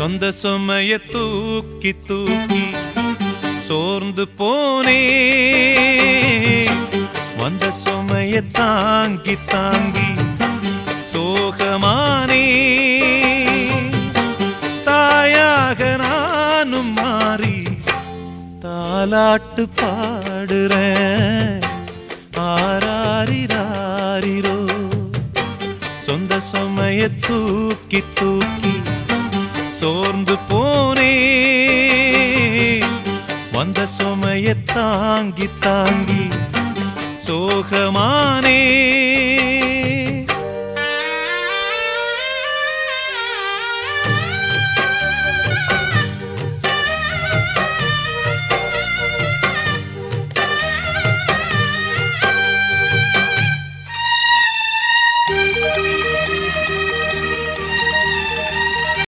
சொந்த சுமைய தூக்கி தூக்கி சோர்ந்து போனே, வந்த சுமைய தாங்கி தாங்கி சோகமானே. தாயாக நானும் மாறி தாலாட்டு பாடுறேன், ஆராரிராரிரோ. சொந்த சுமைய தூக்கி தூக்கி சோர்ந்து போனே, வந்த சுமைய தாங்கி தாங்கி சோகமானே.